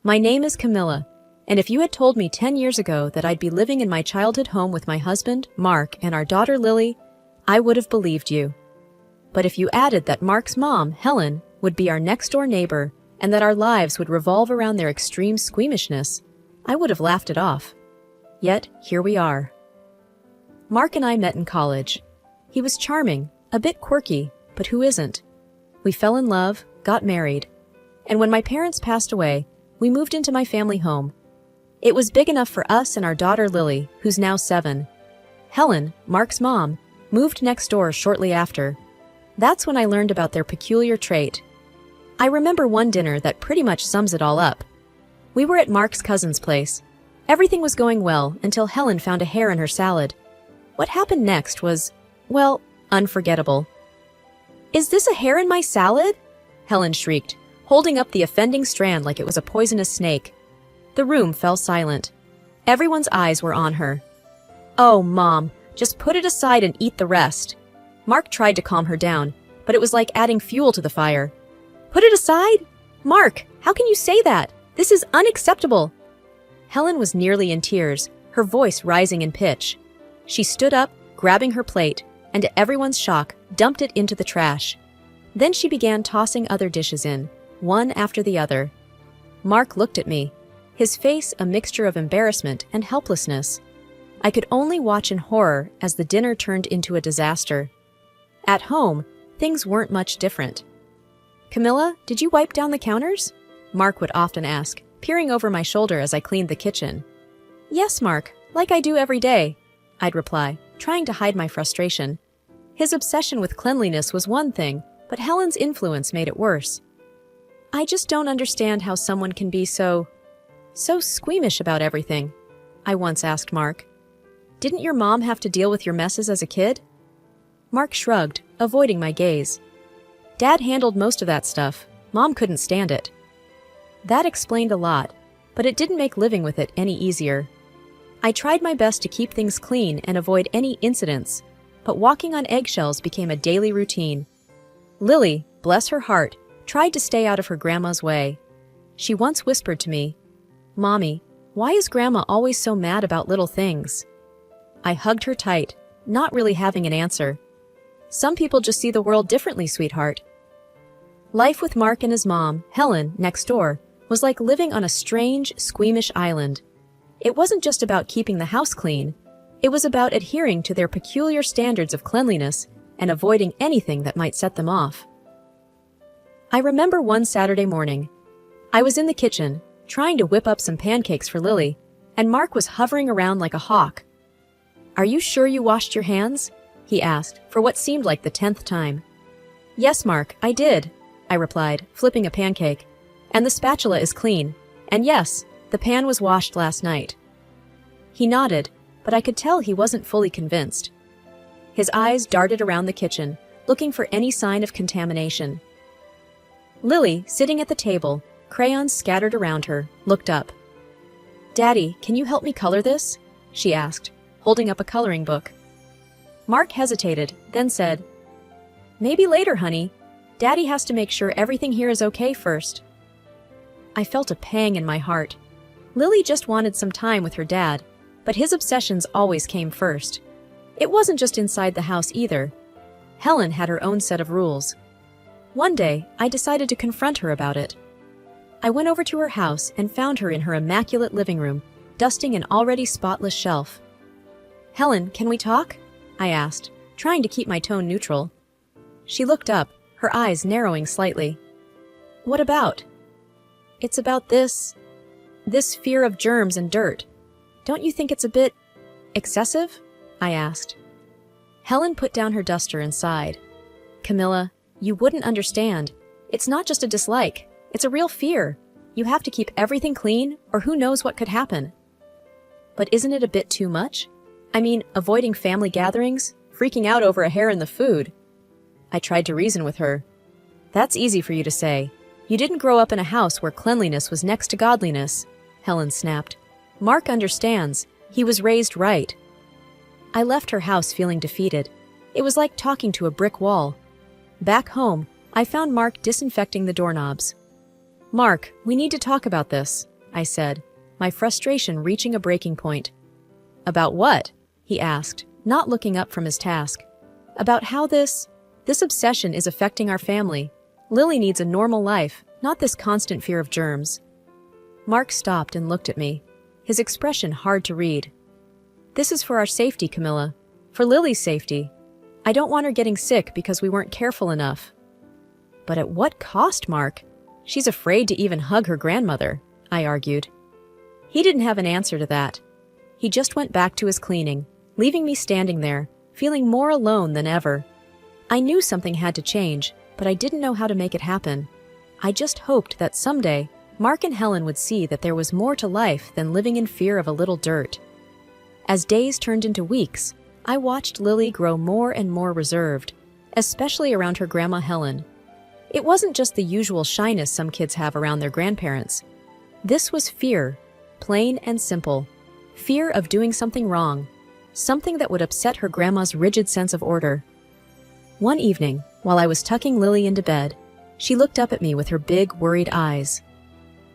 My name is Camilla, and if you had told me 10 years ago that I'd be living in my childhood home with my husband, Mark, and our daughter, Lily, I would have believed you. But if you added that Mark's mom, Helen, would be our next-door neighbor and that our lives would revolve around their extreme squeamishness, I would have laughed it off. Yet, here we are. Mark and I met in college. He was charming, a bit quirky, but who isn't? We fell in love, got married, and when my parents passed away, we moved into my family home. It was big enough for us and our daughter Lily, who's now 7. Helen, Mark's mom, moved next door shortly after. That's when I learned about their peculiar trait. I remember one dinner that pretty much sums it all up. We were at Mark's cousin's place. Everything was going well until Helen found a hair in her salad. What happened next was, well, unforgettable. "Is this a hair in my salad?" Helen shrieked, holding up the offending strand like it was a poisonous snake. The room fell silent. Everyone's eyes were on her. "Oh, Mom, just put it aside and eat the rest." Mark tried to calm her down, but it was like adding fuel to the fire. "Put it aside? Mark, how can you say that? This is unacceptable." Helen was nearly in tears, her voice rising in pitch. She stood up, grabbing her plate, and to everyone's shock, dumped it into the trash. Then she began tossing other dishes in, one after the other. Mark looked at me, his face a mixture of embarrassment and helplessness. I could only watch in horror as the dinner turned into a disaster. At home, things weren't much different. "Camilla, did you wipe down the counters?" Mark would often ask, peering over my shoulder as I cleaned the kitchen. "Yes, Mark, like I do every day," I'd reply, trying to hide my frustration. His obsession with cleanliness was one thing, but Helen's influence made it worse. "I just don't understand how someone can be so squeamish about everything," I once asked Mark. "Didn't your mom have to deal with your messes as a kid?" Mark shrugged, avoiding my gaze. "Dad handled most of that stuff. Mom couldn't stand it." That explained a lot, but it didn't make living with it any easier. I tried my best to keep things clean and avoid any incidents, but walking on eggshells became a daily routine. Lily, bless her heart, tried to stay out of her grandma's way. She once whispered to me, "Mommy, why is Grandma always so mad about little things?" I hugged her tight, not really having an answer. "Some people just see the world differently, sweetheart." Life with Mark and his mom, Helen, next door, was like living on a strange, squeamish island. It wasn't just about keeping the house clean. It was about adhering to their peculiar standards of cleanliness and avoiding anything that might set them off. I remember one Saturday morning. I was in the kitchen, trying to whip up some pancakes for Lily, and Mark was hovering around like a hawk. "Are you sure you washed your hands?" he asked, for what seemed like the 10th time. "Yes, Mark, I did," I replied, flipping a pancake. "And the spatula is clean. And yes, the pan was washed last night." He nodded, but I could tell he wasn't fully convinced. His eyes darted around the kitchen, looking for any sign of contamination. Lily, sitting at the table, crayons scattered around her, looked up. "Daddy, can you help me color this?" she asked, holding up a coloring book. Mark hesitated, then said, "Maybe later, honey. Daddy has to make sure everything here is okay first." I felt a pang in my heart. Lily just wanted some time with her dad, but his obsessions always came first. It wasn't just inside the house either. Helen had her own set of rules. One day, I decided to confront her about it. I went over to her house and found her in her immaculate living room, dusting an already spotless shelf. "Helen, can we talk?" I asked, trying to keep my tone neutral. She looked up, her eyes narrowing slightly. "What about?" "It's about this fear of germs and dirt. Don't you think it's a bit excessive?" I asked. Helen put down her duster and sighed. "Camilla, you wouldn't understand. It's not just a dislike. It's a real fear. You have to keep everything clean, or who knows what could happen." "But isn't it a bit too much? I mean, avoiding family gatherings, freaking out over a hair in the food." I tried to reason with her. "That's easy for you to say. You didn't grow up in a house where cleanliness was next to godliness," Helen snapped. "Mark understands. He was raised right." I left her house feeling defeated. It was like talking to a brick wall. Back home, I found Mark disinfecting the doorknobs. "Mark, we need to talk about this," I said, my frustration reaching a breaking point. About what? He asked, not looking up from his task. About how this obsession is affecting our family. Lily needs a normal life, not this constant fear of germs. Mark stopped and looked at me, his expression hard to read. This is for our safety, Camilla. For Lily's safety. I don't want her getting sick because we weren't careful enough. But at what cost, Mark? She's afraid to even hug her grandmother, I argued. He didn't have an answer to that. He just went back to his cleaning, leaving me standing there, feeling more alone than ever. I knew something had to change, but I didn't know how to make it happen. I just hoped that someday, Mark and Helen would see that there was more to life than living in fear of a little dirt. As days turned into weeks, I watched Lily grow more and more reserved, especially around her grandma Helen. It wasn't just the usual shyness some kids have around their grandparents. This was fear, plain and simple. Fear of doing something wrong, something that would upset her grandma's rigid sense of order. One evening, while I was tucking Lily into bed, she looked up at me with her big, worried eyes.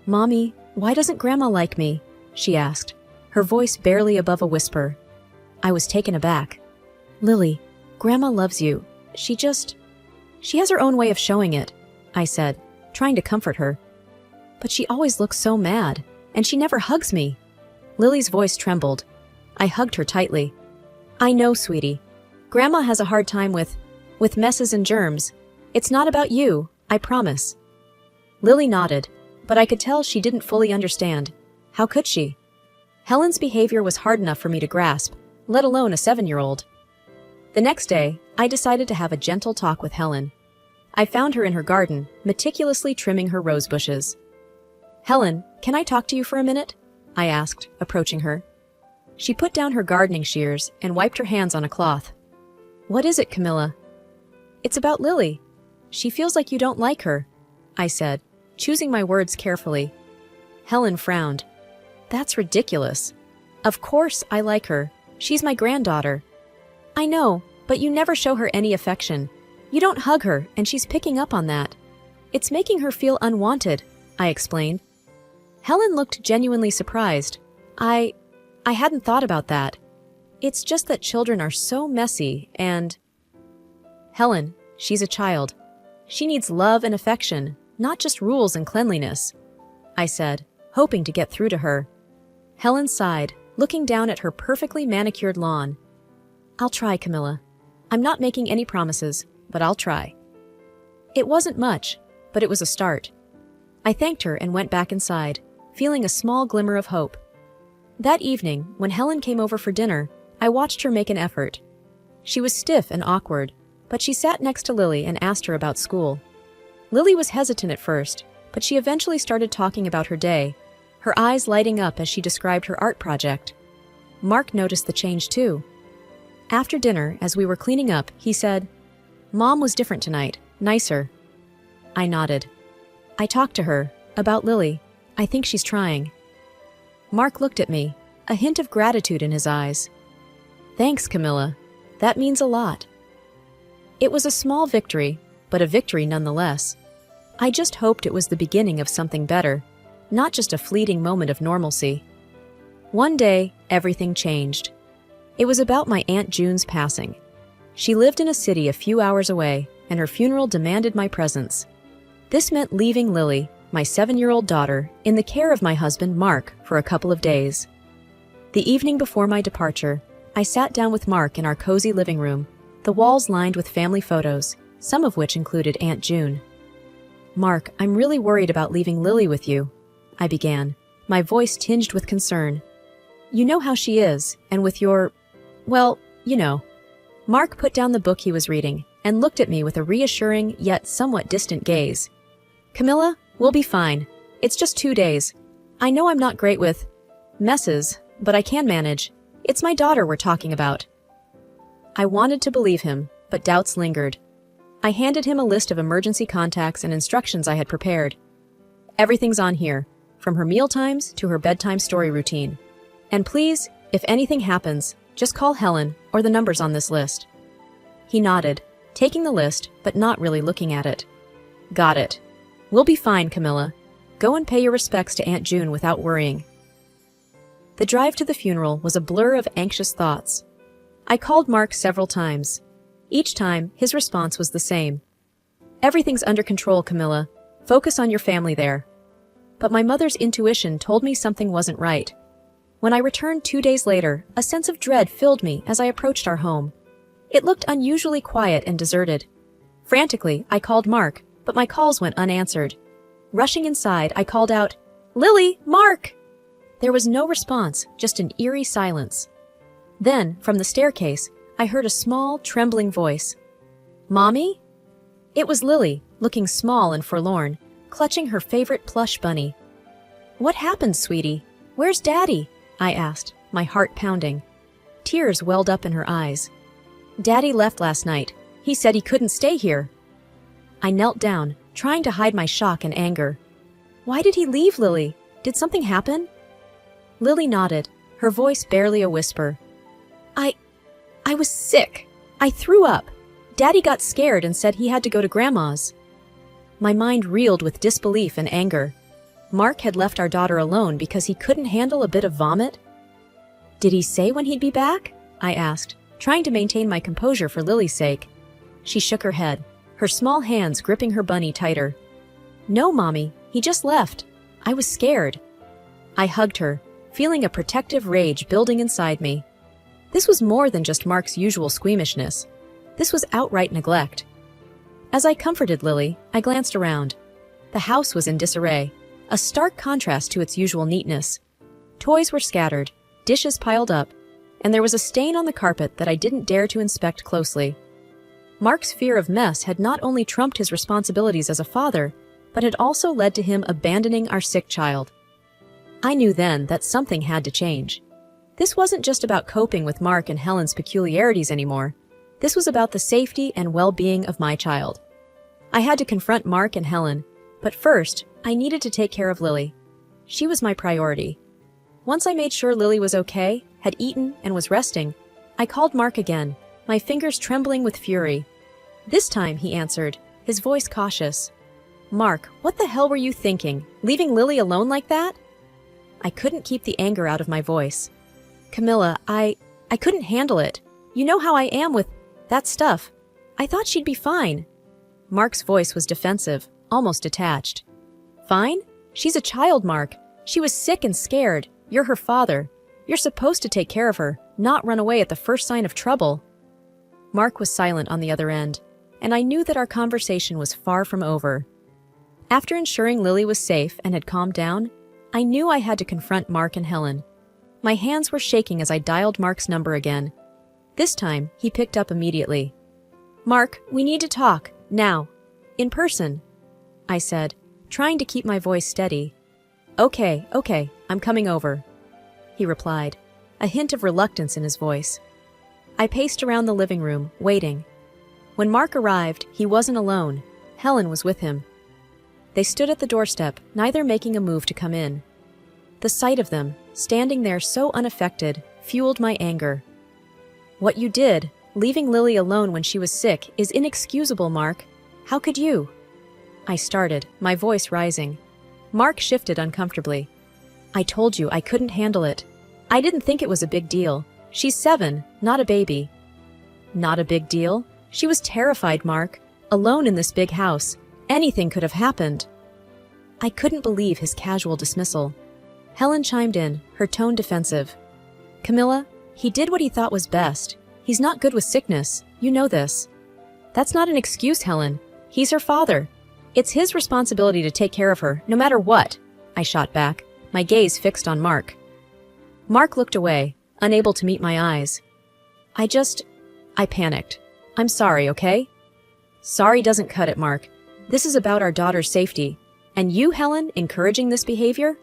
"Mommy, why doesn't Grandma like me?" she asked, her voice barely above a whisper. I was taken aback. "Lily, Grandma loves you. She has her own way of showing it," I said, trying to comfort her. "But she always looks so mad, and she never hugs me." Lily's voice trembled. I hugged her tightly. "I know, sweetie. Grandma has a hard time with messes and germs. It's not about you, I promise." Lily nodded, but I could tell she didn't fully understand. How could she? Helen's behavior was hard enough for me to grasp, let alone a 7-year-old. The next day, I decided to have a gentle talk with Helen. I found her in her garden, meticulously trimming her rose bushes. "Helen, can I talk to you for a minute?" I asked, approaching her. She put down her gardening shears and wiped her hands on a cloth. "What is it, Camilla?" "It's about Lily. She feels like you don't like her," I said, choosing my words carefully. Helen frowned. "That's ridiculous. Of course I like her. She's my granddaughter." "I know, but you never show her any affection. You don't hug her, and she's picking up on that. It's making her feel unwanted," I explained. Helen looked genuinely surprised. I hadn't thought about that. It's just that children are so messy and... "Helen, she's a child. She needs love and affection, not just rules and cleanliness," I said, hoping to get through to her. Helen sighed, looking down at her perfectly manicured lawn. "I'll try, Camilla. I'm not making any promises, but I'll try." It wasn't much, but it was a start. I thanked her and went back inside, feeling a small glimmer of hope. That evening, when Helen came over for dinner, I watched her make an effort. She was stiff and awkward, but she sat next to Lily and asked her about school. Lily was hesitant at first, but she eventually started talking about her day, her eyes lighting up as she described her art project. Mark noticed the change too. After dinner, as we were cleaning up, he said, "Mom was different tonight, nicer." I nodded. "I talked to her, about Lily. I think she's trying." Mark looked at me, a hint of gratitude in his eyes. "Thanks, Camilla. That means a lot." It was a small victory, but a victory nonetheless. I just hoped it was the beginning of something better, not just a fleeting moment of normalcy. One day, everything changed. It was about my Aunt June's passing. She lived in a city a few hours away, and her funeral demanded my presence. This meant leaving Lily, my 7-year-old daughter, in the care of my husband, Mark, for a couple of days. The evening before my departure, I sat down with Mark in our cozy living room, the walls lined with family photos, some of which included Aunt June. "Mark, I'm really worried about leaving Lily with you," I began, my voice tinged with concern. "You know how she is, and with your... well, you know." Mark put down the book he was reading and looked at me with a reassuring yet somewhat distant gaze. "Camilla, we'll be fine. It's just 2 days. I know I'm not great with messes, but I can manage. It's my daughter we're talking about." I wanted to believe him, but doubts lingered. I handed him a list of emergency contacts and instructions I had prepared. "Everything's on here, from her mealtimes to her bedtime story routine. And please, if anything happens, just call Helen or the numbers on this list." He nodded, taking the list but not really looking at it. "Got it. We'll be fine, Camilla. Go and pay your respects to Aunt June without worrying." The drive to the funeral was a blur of anxious thoughts. I called Mark several times. Each time, his response was the same. "Everything's under control, Camilla. Focus on your family there." But my mother's intuition told me something wasn't right. When I returned 2 days later, a sense of dread filled me as I approached our home. It looked unusually quiet and deserted. Frantically, I called Mark, but my calls went unanswered. Rushing inside, I called out, "Lily! Mark!" There was no response, just an eerie silence. Then, from the staircase, I heard a small, trembling voice. "Mommy?" It was Lily, looking small and forlorn, clutching her favorite plush bunny. "What happened, sweetie? Where's Daddy?" I asked, my heart pounding. Tears welled up in her eyes. "Daddy left last night. He said he couldn't stay here." I knelt down, trying to hide my shock and anger. "Why did he leave, Lily? Did something happen?" Lily nodded, her voice barely a whisper. I was sick. I threw up. Daddy got scared and said he had to go to Grandma's." My mind reeled with disbelief and anger. Mark had left our daughter alone because he couldn't handle a bit of vomit? "Did he say when he'd be back?" I asked, trying to maintain my composure for Lily's sake. She shook her head, her small hands gripping her bunny tighter. "No, Mommy, he just left. I was scared." I hugged her, feeling a protective rage building inside me. This was more than just Mark's usual squeamishness. This was outright neglect. As I comforted Lily, I glanced around. The house was in disarray, a stark contrast to its usual neatness. Toys were scattered, dishes piled up, and there was a stain on the carpet that I didn't dare to inspect closely. Mark's fear of mess had not only trumped his responsibilities as a father, but had also led to him abandoning our sick child. I knew then that something had to change. This wasn't just about coping with Mark and Helen's peculiarities anymore. This was about the safety and well-being of my child. I had to confront Mark and Helen, but first, I needed to take care of Lily. She was my priority. Once I made sure Lily was okay, had eaten, and was resting, I called Mark again, my fingers trembling with fury. This time, he answered, his voice cautious. "Mark, what the hell were you thinking? Leaving Lily alone like that?" I couldn't keep the anger out of my voice. "Camilla, I couldn't handle it. You know how I am with that stuff. I thought she'd be fine." Mark's voice was defensive, almost detached. "Fine? She's a child, Mark. She was sick and scared. You're her father. You're supposed to take care of her, not run away at the first sign of trouble." Mark was silent on the other end, and I knew that our conversation was far from over. After ensuring Lily was safe and had calmed down, I knew I had to confront Mark and Helen. My hands were shaking as I dialed Mark's number again. This time, he picked up immediately. "Mark, we need to talk, now. In person," I said, trying to keep my voice steady. Okay, I'm coming over," he replied, a hint of reluctance in his voice. I paced around the living room, waiting. When Mark arrived, he wasn't alone. Helen was with him. They stood at the doorstep, neither making a move to come in. The sight of them, standing there so unaffected, fueled my anger. "What you did, leaving Lily alone when she was sick, is inexcusable, Mark. How could you?" I started, my voice rising. Mark shifted uncomfortably. "I told you I couldn't handle it. I didn't think it was a big deal. She's 7, not a baby." "Not a big deal?" She was terrified, Mark. Alone in this big house. Anything could have happened. I couldn't believe his casual dismissal. Helen chimed in, her tone defensive. "Camilla, he did what he thought was best. He's not good with sickness. You know this." "That's not an excuse, Helen. He's her father. It's his responsibility to take care of her, no matter what," I shot back, my gaze fixed on Mark. Mark looked away, unable to meet my eyes. I panicked. "I'm sorry, okay?" "Sorry doesn't cut it, Mark. This is about our daughter's safety. And you, Helen, encouraging this behavior?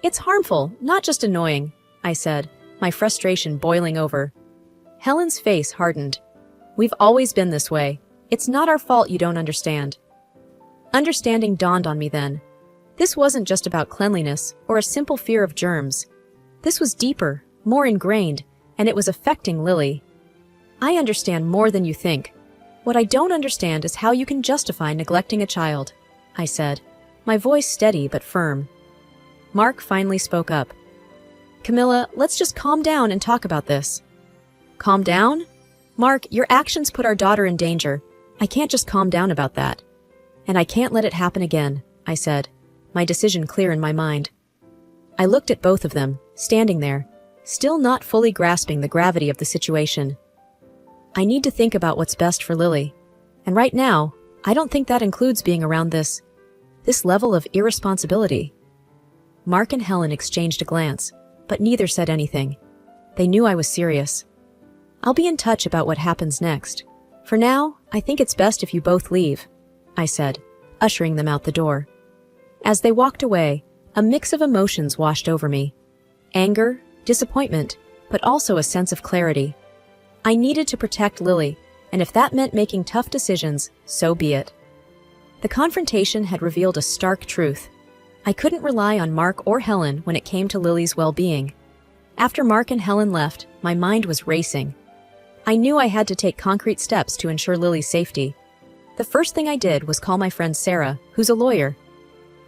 It's harmful, not just annoying," I said, my frustration boiling over. Helen's face hardened. "We've always been this way. It's not our fault you don't understand." Understanding dawned on me then. This wasn't just about cleanliness or a simple fear of germs. This was deeper, more ingrained, and it was affecting Lily. "I understand more than you think. What I don't understand is how you can justify neglecting a child," I said, my voice steady but firm. Mark finally spoke up. "Camilla, let's just calm down and talk about this." "Calm down? Mark, your actions put our daughter in danger. I can't just calm down about that. And I can't let it happen again," I said, my decision clear in my mind. I looked at both of them, standing there, still not fully grasping the gravity of the situation. I need to think about what's best for Lily. And right now, I don't think that includes being around this level of irresponsibility. Mark and Helen exchanged a glance, but neither said anything. They knew I was serious. "I'll be in touch about what happens next. For now, I think it's best if you both leave," I said, ushering them out the door. As they walked away, a mix of emotions washed over me. Anger, disappointment, but also a sense of clarity. I needed to protect Lily, and if that meant making tough decisions, so be it. The confrontation had revealed a stark truth. I couldn't rely on Mark or Helen when it came to Lily's well-being. After Mark and Helen left, my mind was racing. I knew I had to take concrete steps to ensure Lily's safety. The first thing I did was call my friend Sarah, who's a lawyer.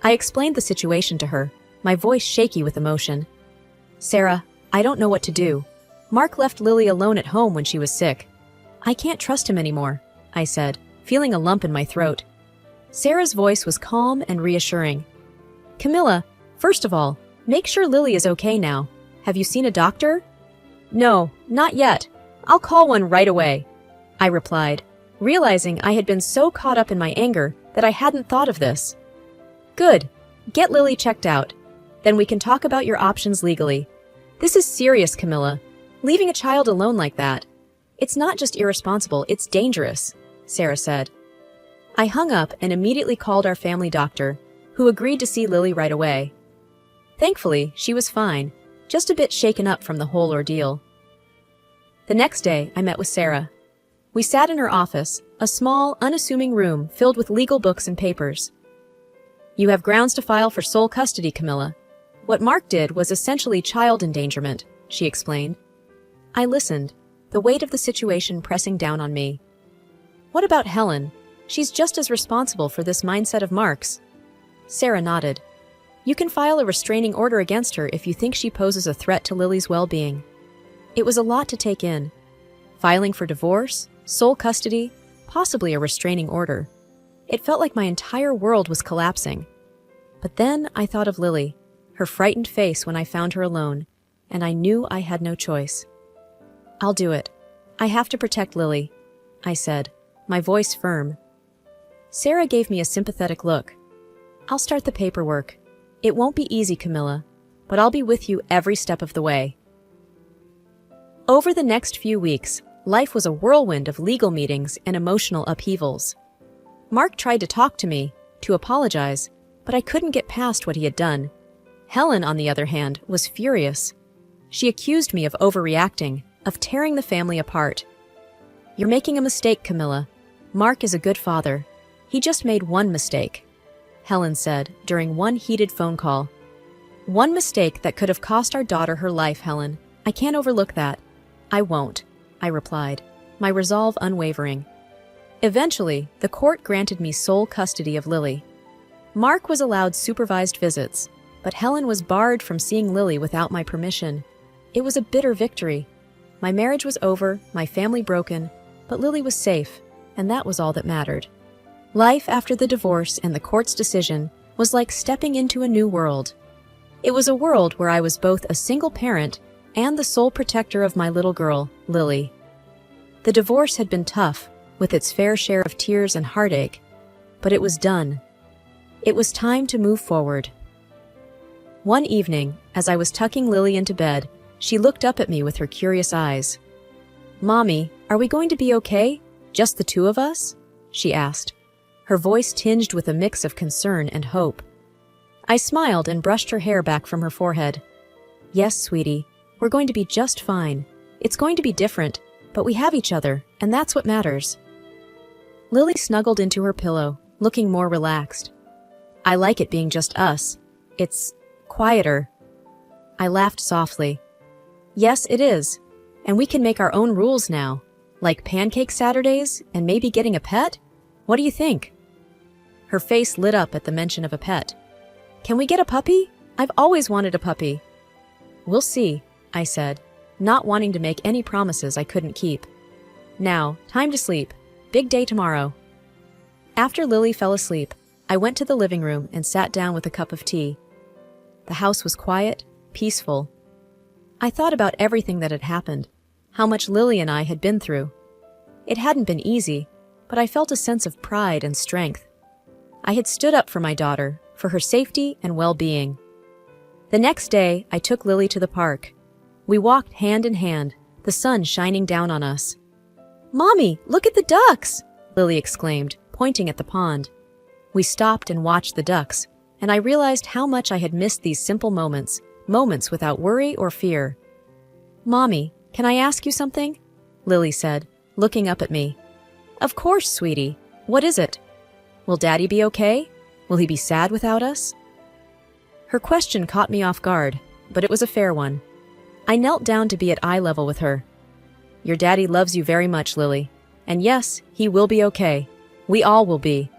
I explained the situation to her, my voice shaky with emotion. "Sarah, I don't know what to do. Mark left Lily alone at home when she was sick. I can't trust him anymore," I said, feeling a lump in my throat. Sarah's voice was calm and reassuring. "Camilla, first of all, make sure Lily is okay now. Have you seen a doctor?" "No, not yet. I'll call one right away," I replied, realizing I had been so caught up in my anger that I hadn't thought of this. "Good. Get Lily checked out. Then we can talk about your options legally. This is serious, Camilla. Leaving a child alone like that. It's not just irresponsible, it's dangerous," Sarah said. I hung up and immediately called our family doctor, who agreed to see Lily right away. Thankfully, she was fine, just a bit shaken up from the whole ordeal. The next day, I met with Sarah. We sat in her office, a small, unassuming room filled with legal books and papers. "You have grounds to file for sole custody, Camilla. What Mark did was essentially child endangerment," she explained. I listened, the weight of the situation pressing down on me. "What about Helen? She's just as responsible for this mindset of Mark's." Sarah nodded. "You can file a restraining order against her if you think she poses a threat to Lily's well-being." It was a lot to take in. Filing for divorce, sole custody, possibly a restraining order. It felt like my entire world was collapsing. But then I thought of Lily, her frightened face when I found her alone, and I knew I had no choice. "I'll do it. I have to protect Lily," I said, my voice firm. Sarah gave me a sympathetic look. "I'll start the paperwork. It won't be easy, Camilla, but I'll be with you every step of the way." Over the next few weeks, life was a whirlwind of legal meetings and emotional upheavals. Mark tried to talk to me, to apologize, but I couldn't get past what he had done. Helen, on the other hand, was furious. She accused me of overreacting, of tearing the family apart. "You're making a mistake, Camilla. Mark is a good father. He just made one mistake," Helen said during one heated phone call. "One mistake that could have cost our daughter her life, Helen. I can't overlook that." "I won't," I replied, my resolve unwavering. Eventually, the court granted me sole custody of Lily. Mark was allowed supervised visits, but Helen was barred from seeing Lily without my permission. It was a bitter victory. My marriage was over, my family broken, but Lily was safe, and that was all that mattered. Life after the divorce and the court's decision was like stepping into a new world. It was a world where I was both a single parent and the sole protector of my little girl, Lily. The divorce had been tough, with its fair share of tears and heartache, but it was done. It was time to move forward. One evening, as I was tucking Lily into bed, she looked up at me with her curious eyes. "Mommy, are we going to be okay? Just the two of us?" she asked, her voice tinged with a mix of concern and hope. I smiled and brushed her hair back from her forehead. "Yes, sweetie, we're going to be just fine. It's going to be different, but we have each other, and that's what matters." Lily snuggled into her pillow, looking more relaxed. "I like it being just us. It's quieter." I laughed softly. "Yes, it is. And we can make our own rules now, like pancake Saturdays and maybe getting a pet? What do you think?" Her face lit up at the mention of a pet. "Can we get a puppy? I've always wanted a puppy." "We'll see," I said, not wanting to make any promises I couldn't keep. "Now, time to sleep. Big day tomorrow." After Lily fell asleep, I went to the living room and sat down with a cup of tea. The house was quiet, peaceful. I thought about everything that had happened, how much Lily and I had been through. It hadn't been easy, but I felt a sense of pride and strength. I had stood up for my daughter, for her safety and well-being. The next day, I took Lily to the park. We walked hand in hand, the sun shining down on us. "Mommy, look at the ducks!" Lily exclaimed, pointing at the pond. We stopped and watched the ducks, and I realized how much I had missed these simple moments, moments without worry or fear. "Mommy, can I ask you something?" Lily said, looking up at me. "Of course, sweetie. What is it? Will Daddy be okay? Will he be sad without us?" Her question caught me off guard, but it was a fair one. I knelt down to be at eye level with her. "Your daddy loves you very much, Lily. And yes, he will be okay. We all will be.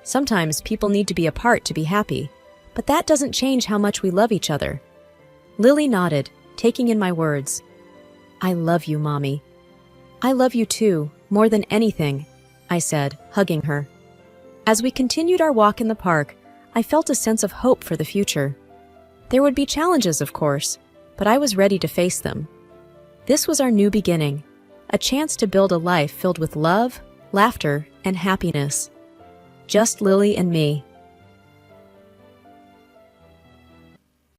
Sometimes people need to be apart to be happy, but that doesn't change how much we love each other." Lily nodded, taking in my words. "I love you, Mommy." "I love you too, more than anything," I said, hugging her. As we continued our walk in the park, I felt a sense of hope for the future. There would be challenges, of course, but I was ready to face them. This was our new beginning, a chance to build a life filled with love, laughter, and happiness. Just Lily and me.